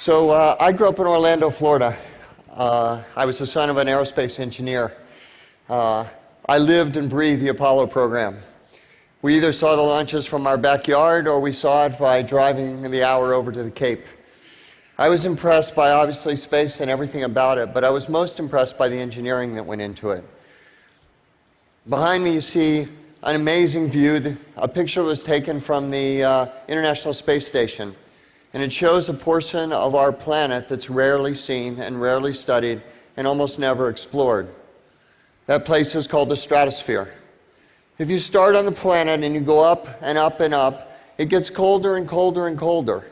I grew up in Orlando, Florida. I was the son of an aerospace engineer. I lived and breathed the Apollo program. We either saw the launches from our backyard or we saw it by driving the hour over to the Cape. I was impressed by, obviously, space and everything about it, but I was most impressed by the engineering that went into it. Behind me, you see an amazing view. A picture was taken from the International Space Station, and it shows a portion of our planet that's rarely seen and rarely studied and almost never explored. That place is called the stratosphere. If you start on the planet and you go up and up and up, it gets colder and colder and colder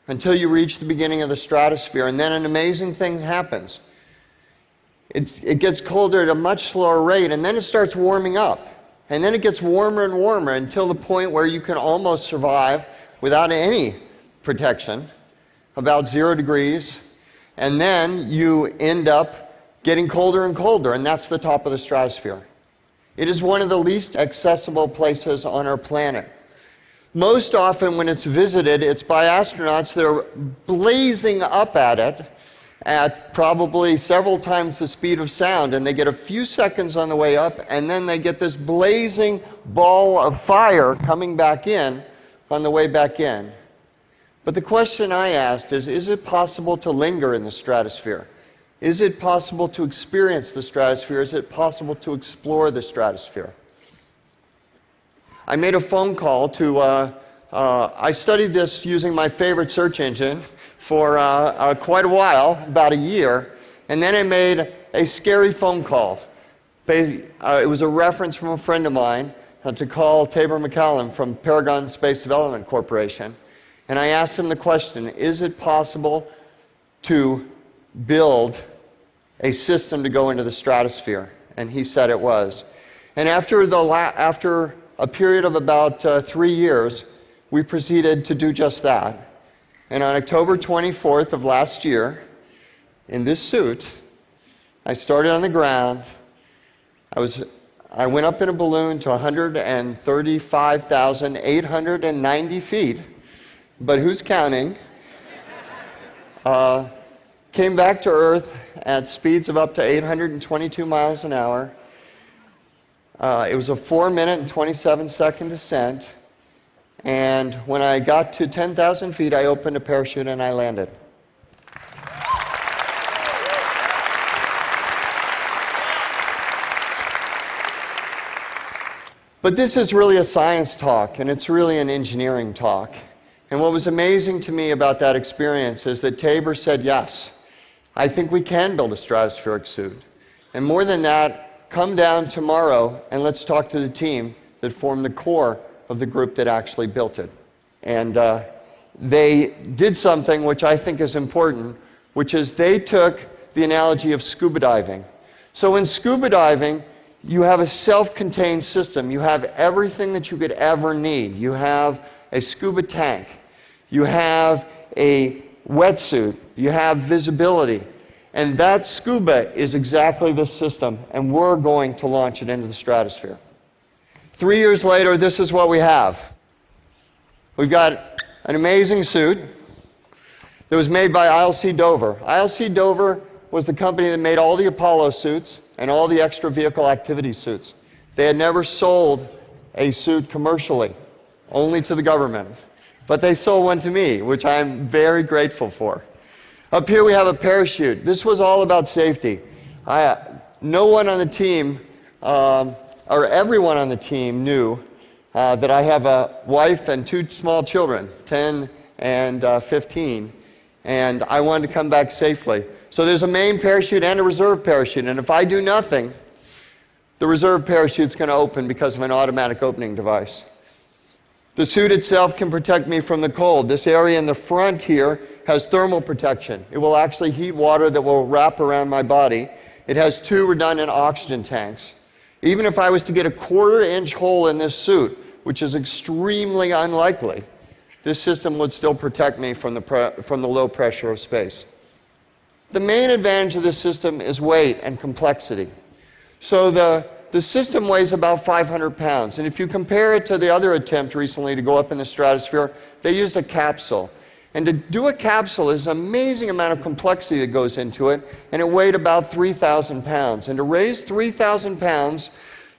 until you reach the beginning of the stratosphere, and then an amazing thing happens. It gets colder at a much slower rate, and then it starts warming up. And then it gets warmer and warmer until the point where you can almost survive without any protection, about 0 degrees, and then you end up getting colder and colder, and that's the top of the stratosphere. It is one of the least accessible places on our planet. Most often when it's visited, it's by astronauts that are blazing up at it at probably several times the speed of sound, and they get a few seconds on the way up, and then they get this blazing ball of fire coming back in on the way back in. But the question I asked is it possible to linger in the stratosphere? Is it possible to experience the stratosphere? Is it possible to explore the stratosphere? I made a phone call to, I studied this using my favorite search engine for quite a while, about a year, and then I made a scary phone call. It was a reference from a friend of mine to call Tabor McCallum from Paragon Space Development Corporation, and I asked him the question, is it possible to build a system to go into the stratosphere? And he said it was. And after a period of about 3 years, we proceeded to do just that. And on October 24th of last year, in this suit, I started on the ground. I went up in a balloon to 135,890 feet, but who's counting? Came back to Earth at speeds of up to 822 miles an hour. It was a 4-minute and 27-second descent. And when I got to 10,000 feet, I opened a parachute and I landed. But this is really a science talk, and it's really an engineering talk. And what was amazing to me about that experience is that Tabor said, yes, I think we can build a stratospheric suit. And more than that, come down tomorrow and let's talk to the team that formed the core of the group that actually built it. And they did something which I think is important, which is they took the analogy of scuba diving. So in scuba diving, you have a self-contained system. You have everything that you could ever need. You have a scuba tank. You have a wetsuit. You have visibility. And that scuba is exactly this system, and we're going to launch it into the stratosphere. 3 years later, this is what we have. We've got an amazing suit that was made by ILC Dover. ILC Dover was the company that made all the Apollo suits and all the extra vehicle activity suits. They had never sold a suit commercially, only to the government. But they sold one to me, which I'm very grateful for. Up here we have a parachute. This was all about safety. No one on the team, or everyone on the team knew that I have a wife and 2 small children, 10 and 15, and I wanted to come back safely. So there's a main parachute and a reserve parachute, and if I do nothing, the reserve parachute's going to open because of an automatic opening device. The suit itself can protect me from the cold. This area in the front here has thermal protection. It will actually heat water that will wrap around my body. It has 2 redundant oxygen tanks. Even if I was to get a 1/4-inch hole in this suit, which is extremely unlikely, this system would still protect me from the low pressure of space. The main advantage of this system is weight and complexity. So the system weighs about 500 pounds. And if you compare it to the other attempt recently to go up in the stratosphere, they used a capsule. And to do a capsule is an amazing amount of complexity that goes into it, and it weighed about 3,000 pounds. And to raise 3,000 pounds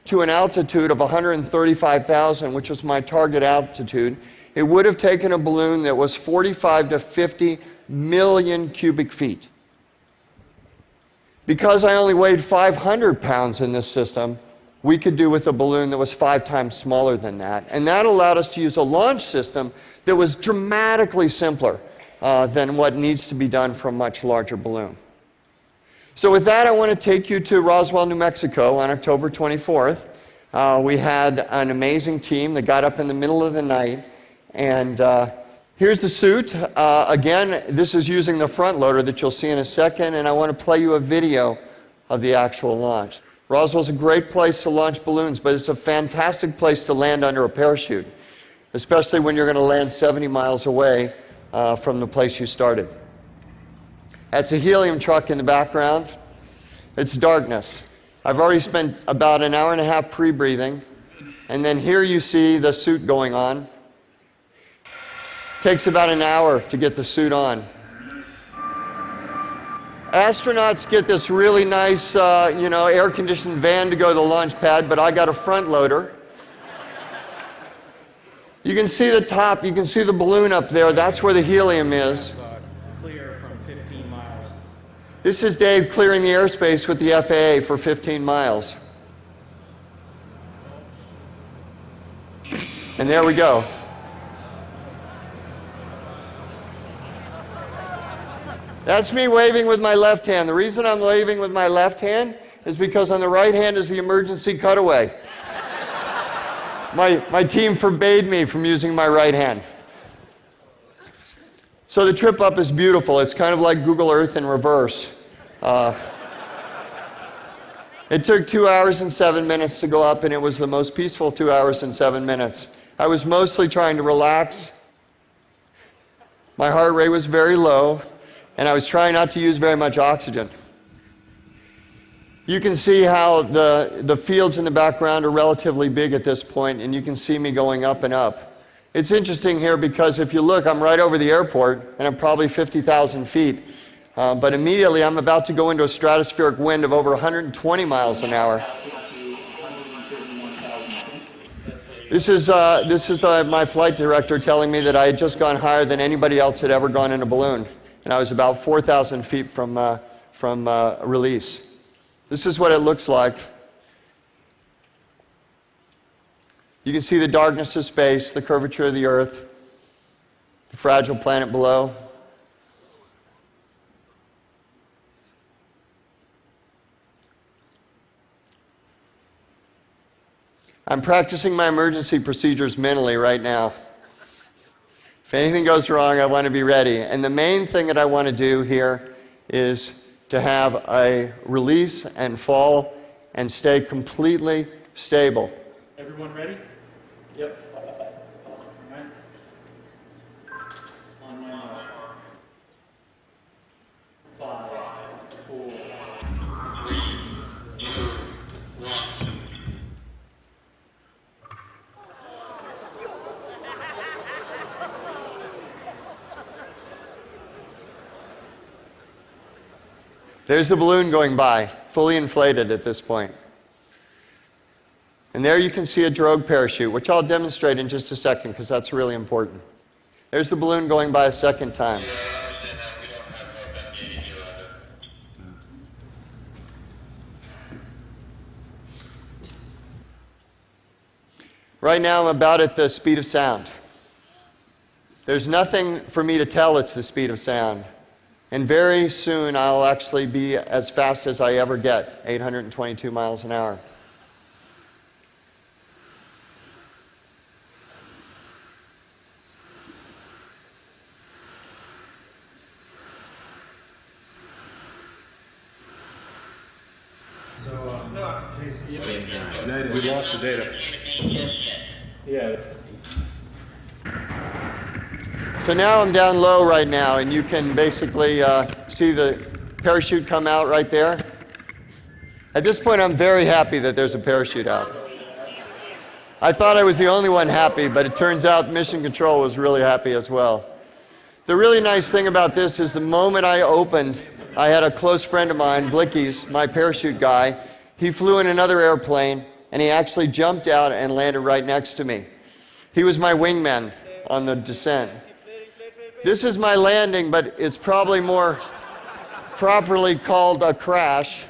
to an altitude of 135,000, which was my target altitude, it would have taken a balloon that was 45 to 50 million cubic feet. Because I only weighed 500 pounds in this system, we could do with a balloon that was 5 times smaller than that. And that allowed us to use a launch system that was dramatically simpler than what needs to be done for a much larger balloon. So with that, I want to take you to Roswell, New Mexico on October 24th. We had an amazing team that got up in the middle of the night. And here's the suit. Again, this is using the front loader that you'll see in a second. And I want to play you a video of the actual launch. Roswell's a great place to launch balloons, but it's a fantastic place to land under a parachute, especially when you're going to land 70 miles away from the place you started. That's a helium truck in the background. It's darkness. I've already spent about an hour and a half pre-breathing, and then here you see the suit going on. Takes about an hour to get the suit on. Astronauts get this really nice, air-conditioned van to go to the launch pad, but I got a front loader. You can see the top, you can see the balloon up there. That's where the helium is. Clear from 15 miles. This is Dave clearing the airspace with the FAA for 15 miles. And there we go. That's me waving with my left hand. The reason I'm waving with my left hand is because on the right hand is the emergency cutaway. My team forbade me from using my right hand. So the trip up is beautiful. It's kind of like Google Earth in reverse. It took 2 hours and 7 minutes to go up, and it was the most peaceful 2 hours and 7 minutes. I was mostly trying to relax. My heart rate was very low, and I was trying not to use very much oxygen. You can see how the fields in the background are relatively big at this point, and you can see me going up and up. It's interesting here because if you look, I'm right over the airport, and I'm probably 50,000 feet. But immediately I'm about to go into a stratospheric wind of over 120 miles an hour. This is my flight director telling me that I had just gone higher than anybody else had ever gone in a balloon. And I was about 4,000 feet from release. This is what it looks like. You can see the darkness of space, the curvature of the Earth, the fragile planet below. I'm practicing my emergency procedures mentally right now. If anything goes wrong, I want to be ready. And the main thing that I want to do here is to have a release and fall and stay completely stable. Everyone ready? Yes. On my mark. 5, 4, 3, 2, 1. There's the balloon going by, fully inflated at this point. And there you can see a drogue parachute, which I'll demonstrate in just a second because that's really important. There's the balloon going by a second time. Right now I'm about at the speed of sound. There's nothing for me to tell it's the speed of sound. And very soon I'll actually be as fast as I ever get, 822 miles an hour. We lost the data. Yeah. So now I'm down low right now, and you can basically see the parachute come out right there. At this point, I'm very happy that there's a parachute out. I thought I was the only one happy, but it turns out Mission Control was really happy as well. The really nice thing about this is the moment I opened, I had a close friend of mine, Blickies, my parachute guy. He flew in another airplane, and he actually jumped out and landed right next to me. He was my wingman on the descent. This is my landing, but it's probably more properly called a crash.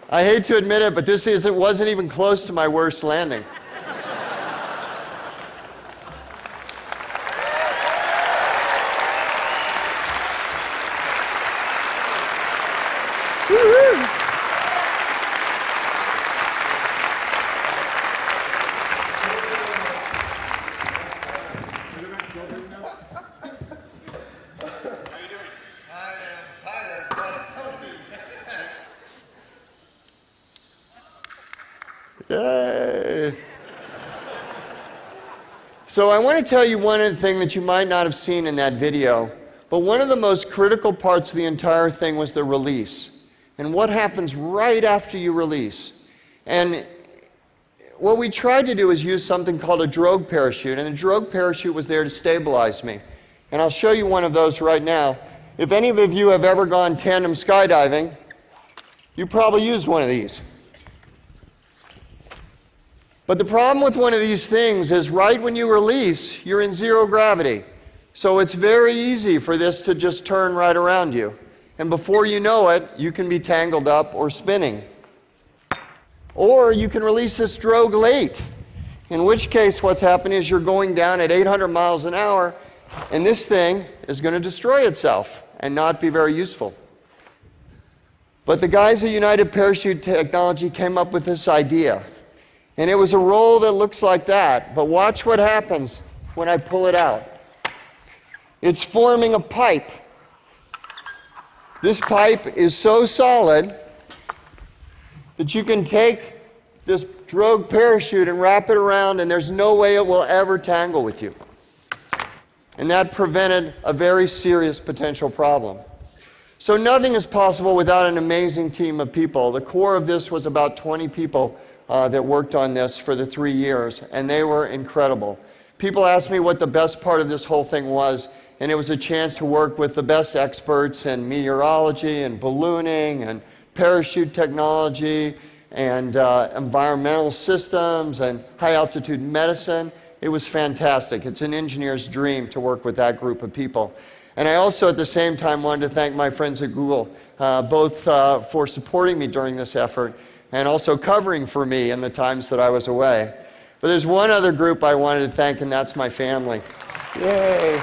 I hate to admit it, but it wasn't even close to my worst landing. Yay. So I want to tell you one thing that you might not have seen in that video, but one of the most critical parts of the entire thing was the release, and what happens right after you release. And what we tried to do is use something called a drogue parachute, and the drogue parachute was there to stabilize me. And I'll show you one of those right now. If any of you have ever gone tandem skydiving, you probably used one of these. But the problem with one of these things is right when you release, you're in zero gravity. So it's very easy for this to just turn right around you. And before you know it, you can be tangled up or spinning. Or you can release this drogue late, in which case what's happening is you're going down at 800 miles an hour, and this thing is going to destroy itself and not be very useful. But the guys at United Parachute Technology came up with this idea. And it was a roll that looks like that, but watch what happens when I pull it out. It's forming a pipe. This pipe is so solid that you can take this drogue parachute and wrap it around, and there's no way it will ever tangle with you. And that prevented a very serious potential problem. So nothing is possible without an amazing team of people. The core of this was about 20 people that worked on this for the 3 years, and they were incredible. People asked me what the best part of this whole thing was, and it was a chance to work with the best experts in meteorology and ballooning and parachute technology and environmental systems and high-altitude medicine. It was fantastic. It's an engineer's dream to work with that group of people. And I also, at the same time, wanted to thank my friends at Google, both for supporting me during this effort and also covering for me in the times that I was away. But there's one other group I wanted to thank, and that's my family. Yay!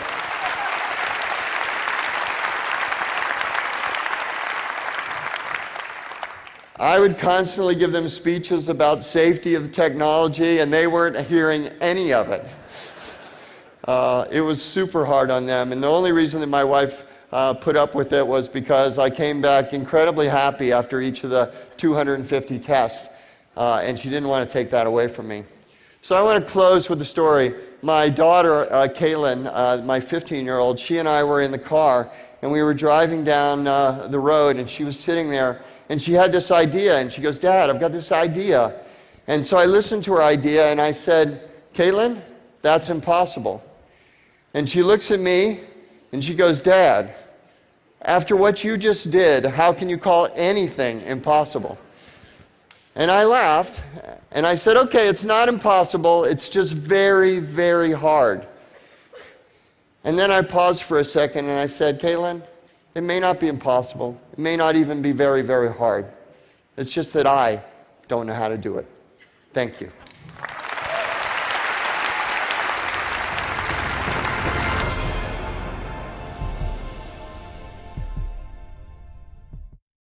I would constantly give them speeches about safety of technology, and they weren't hearing any of it. It was super hard on them, and the only reason that my wife put up with it was because I came back incredibly happy after each of the 250 tests, and she didn't want to take that away from me. So I want to close with a story. My daughter, Kaylin, my 15-year-old, she and I were in the car, and we were driving down the road, and she was sitting there, and she had this idea, and she goes, "Dad, I've got this idea." And so I listened to her idea, and I said, "Kaylin, that's impossible." And she looks at me, and she goes, "Dad, after what you just did, how can you call anything impossible?" And I laughed, and I said, "Okay, it's not impossible, it's just very, very hard." And then I paused for a second, and I said, "Kaylin, it may not be impossible. It may not even be very, very hard. It's just that I don't know how to do it." Thank you.